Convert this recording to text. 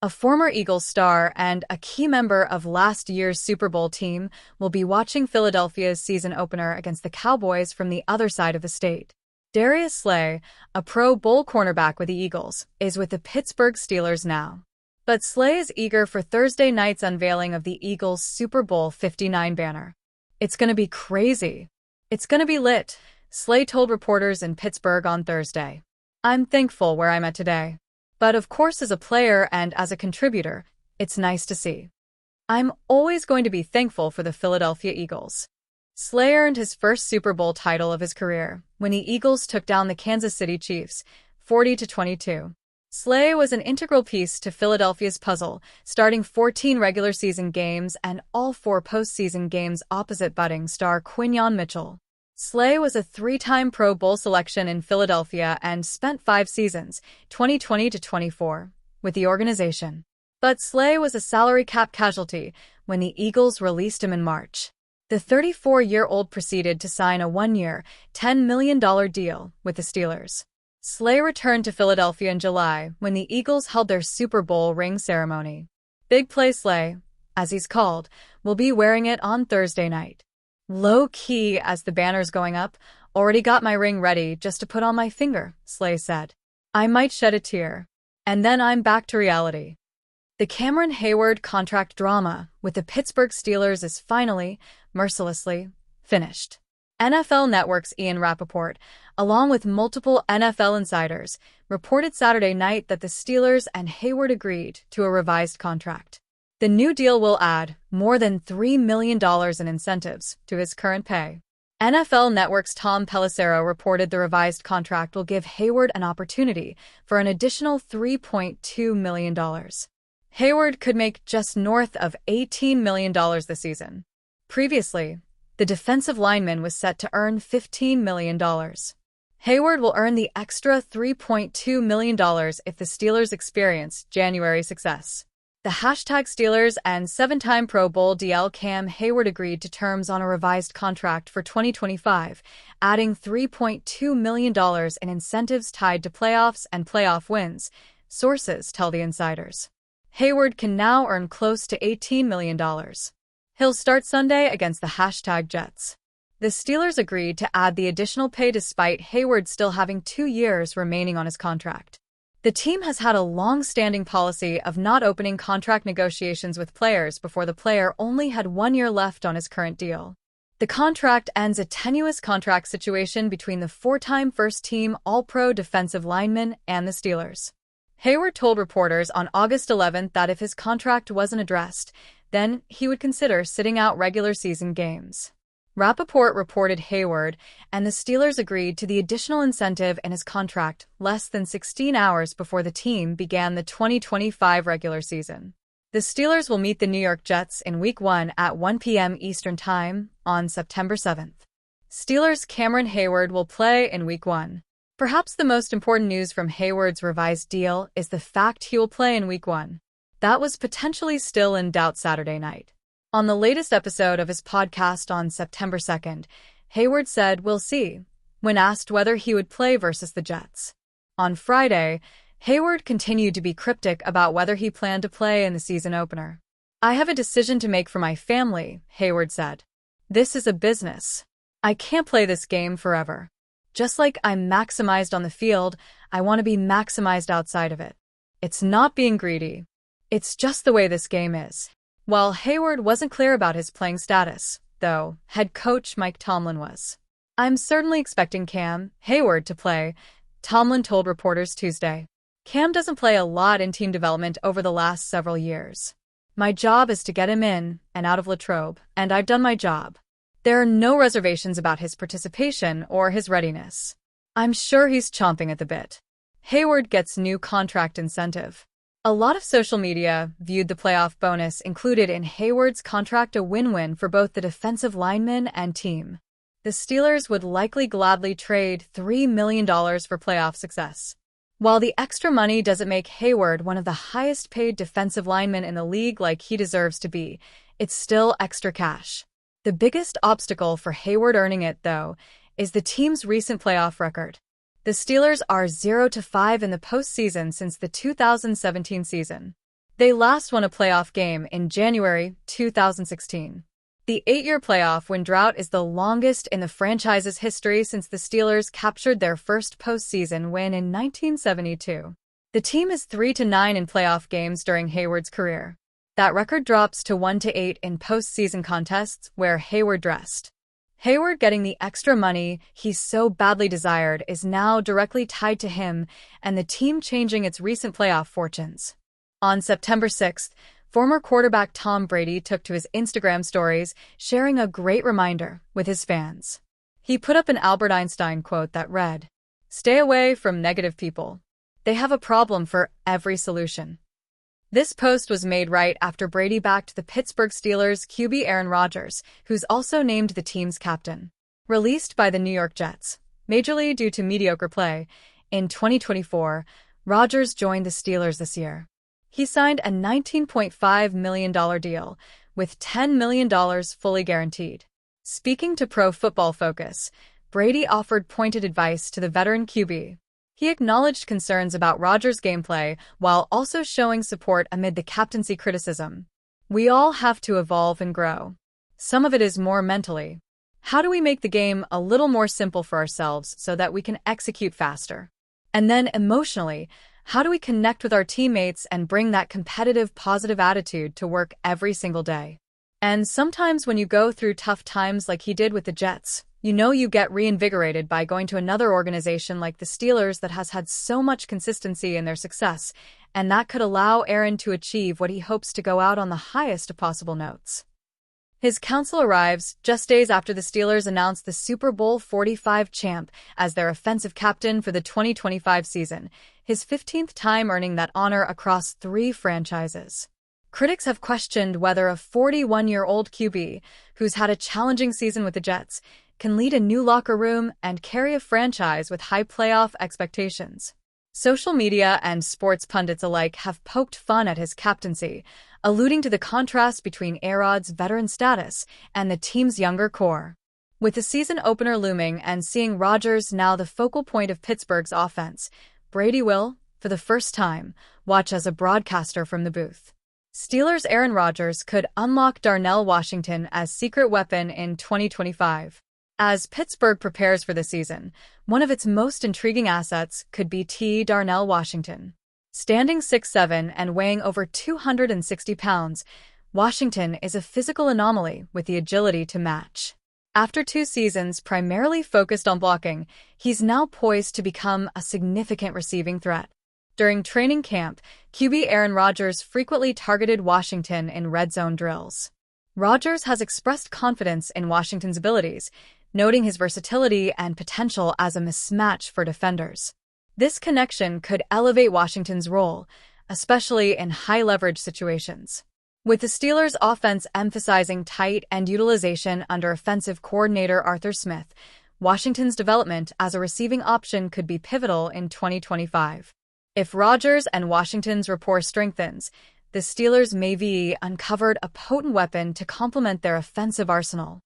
A former Eagles star and a key member of last year's Super Bowl team will be watching Philadelphia's season opener against the Cowboys from the other side of the state. Darius Slay, a Pro Bowl cornerback with the Eagles, is with the Pittsburgh Steelers now. But Slay is eager for Thursday night's unveiling of the Eagles' Super Bowl 59 banner. "It's gonna be crazy. It's gonna be lit," Slay told reporters in Pittsburgh on Thursday. "I'm thankful where I'm at today. But of course, as a player and as a contributor, it's nice to see. I'm always going to be thankful for the Philadelphia Eagles." Slay earned his first Super Bowl title of his career when the Eagles took down the Kansas City Chiefs, 40-22. Slay was an integral piece to Philadelphia's puzzle, starting 14 regular season games and all 4 postseason games opposite budding star Quinyon Mitchell. Slay was a 3-time Pro Bowl selection in Philadelphia and spent 5 seasons, 2020-24, with the organization. But Slay was a salary cap casualty when the Eagles released him in March. The 34-year-old proceeded to sign a 1-year, $10 million deal with the Steelers. Slay returned to Philadelphia in July when the Eagles held their Super Bowl ring ceremony. Big Play Slay, as he's called, will be wearing it on Thursday night. "Low-key as the banner's going up, already got my ring ready just to put on my finger," Slay said. "I might shed a tear. And then I'm back to reality." The Cameron Hayward contract drama with the Pittsburgh Steelers is finally, mercilessly, finished. NFL Network's Ian Rappaport, along with multiple NFL insiders, reported Saturday night that the Steelers and Hayward agreed to a revised contract. The new deal will add more than $3 million in incentives to his current pay. NFL Network's Tom Pelissero reported the revised contract will give Hayward an opportunity for an additional $3.2 million. Hayward could make just north of $18 million this season. Previously, the defensive lineman was set to earn $15 million. Hayward will earn the extra $3.2 million if the Steelers experience January success. The #Steelers and 7-time Pro Bowl DL Cam Hayward agreed to terms on a revised contract for 2025, adding $3.2 million in incentives tied to playoffs and playoff wins, sources tell the insiders. Hayward can now earn close to $18 million. He'll start Sunday against the #Jets. The Steelers agreed to add the additional pay despite Hayward still having 2 years remaining on his contract. The team has had a long-standing policy of not opening contract negotiations with players before the player only had 1 year left on his current deal. The contract ends a tenuous contract situation between the 4-time first-team All-Pro defensive lineman and the Steelers. Hayward told reporters on August 11th that if his contract wasn't addressed, then he would consider sitting out regular season games. Rappaport reported Hayward and the Steelers agreed to the additional incentive in his contract less than 16 hours before the team began the 2025 regular season. The Steelers will meet the New York Jets in Week 1 at 1 p.m. Eastern Time on September 7th. Steelers' Cameron Hayward will play in Week 1. Perhaps the most important news from Hayward's revised deal is the fact he will play in Week 1. That was potentially still in doubt Saturday night. On the latest episode of his podcast on September 2nd, Hayward said, "We'll see," when asked whether he would play versus the Jets. On Friday, Hayward continued to be cryptic about whether he planned to play in the season opener. "I have a decision to make for my family," Hayward said. "This is a business. I can't play this game forever. Just like I'm maximized on the field, I want to be maximized outside of it. It's not being greedy. It's just the way this game is." While Hayward wasn't clear about his playing status, though, head coach Mike Tomlin was. "I'm certainly expecting Cam Hayward to play," Tomlin told reporters Tuesday. "Cam doesn't play a lot in team development over the last several years. My job is to get him in and out of Latrobe, and I've done my job. There are no reservations about his participation or his readiness. I'm sure he's chomping at the bit." Hayward gets new contract incentive. A lot of social media viewed the playoff bonus included in Hayward's contract a win-win for both the defensive lineman and team. The Steelers would likely gladly trade $3 million for playoff success. While the extra money doesn't make Hayward one of the highest-paid defensive linemen in the league like he deserves to be, it's still extra cash. The biggest obstacle for Hayward earning it, though, is the team's recent playoff record. The Steelers are 0-5 in the postseason since the 2017 season. They last won a playoff game in January 2016. The 8-year playoff win drought is the longest in the franchise's history since the Steelers captured their first postseason win in 1972. The team is 3-9 in playoff games during Hayward's career. That record drops to 1-8 in postseason contests where Hayward dressed. Hayward getting the extra money he so badly desired is now directly tied to him and the team changing its recent playoff fortunes. On September 6th, former quarterback Tom Brady took to his Instagram stories, sharing a great reminder with his fans. He put up an Albert Einstein quote that read, "Stay away from negative people. They have a problem for every solution." This post was made right after Brady backed the Pittsburgh Steelers QB Aaron Rodgers, who's also named the team's captain. Released by the New York Jets, majorly due to mediocre play, in 2024, Rodgers joined the Steelers this year. He signed a $19.5 million deal, with $10 million fully guaranteed. Speaking to Pro Football Focus, Brady offered pointed advice to the veteran QB. He acknowledged concerns about Rodgers' gameplay while also showing support amid the captaincy criticism. "We all have to evolve and grow. Some of it is more mentally. How do we make the game a little more simple for ourselves so that we can execute faster? And then emotionally, how do we connect with our teammates and bring that competitive, positive attitude to work every single day?" And sometimes when you go through tough times like he did with the Jets, you get reinvigorated by going to another organization like the Steelers that has had so much consistency in their success, and that could allow Aaron to achieve what he hopes to go out on the highest of possible notes. His counsel arrives just days after the Steelers announced the Super Bowl 45 champ as their offensive captain for the 2025 season, his 15th time earning that honor across 3 franchises. Critics have questioned whether a 41-year-old QB, who's had a challenging season with the Jets, can lead a new locker room and carry a franchise with high playoff expectations. Social media and sports pundits alike have poked fun at his captaincy, alluding to the contrast between A-Rod's veteran status and the team's younger core. With the season opener looming and seeing Rodgers now the focal point of Pittsburgh's offense, Brady will, for the first time, watch as a broadcaster from the booth. Steelers' Aaron Rodgers could unlock Darnell Washington as secret weapon in 2025. As Pittsburgh prepares for the season, one of its most intriguing assets could be Darnell Washington. Standing 6'7" and weighing over 260 pounds, Washington is a physical anomaly with the agility to match. After 2 seasons primarily focused on blocking, he's now poised to become a significant receiving threat. During training camp, QB Aaron Rodgers frequently targeted Washington in red zone drills. Rodgers has expressed confidence in Washington's abilities, noting his versatility and potential as a mismatch for defenders. This connection could elevate Washington's role, especially in high-leverage situations. With the Steelers' offense emphasizing tight end utilization under offensive coordinator Arthur Smith, Washington's development as a receiving option could be pivotal in 2025. If Rodgers and Washington's rapport strengthens, the Steelers may be uncovered a potent weapon to complement their offensive arsenal.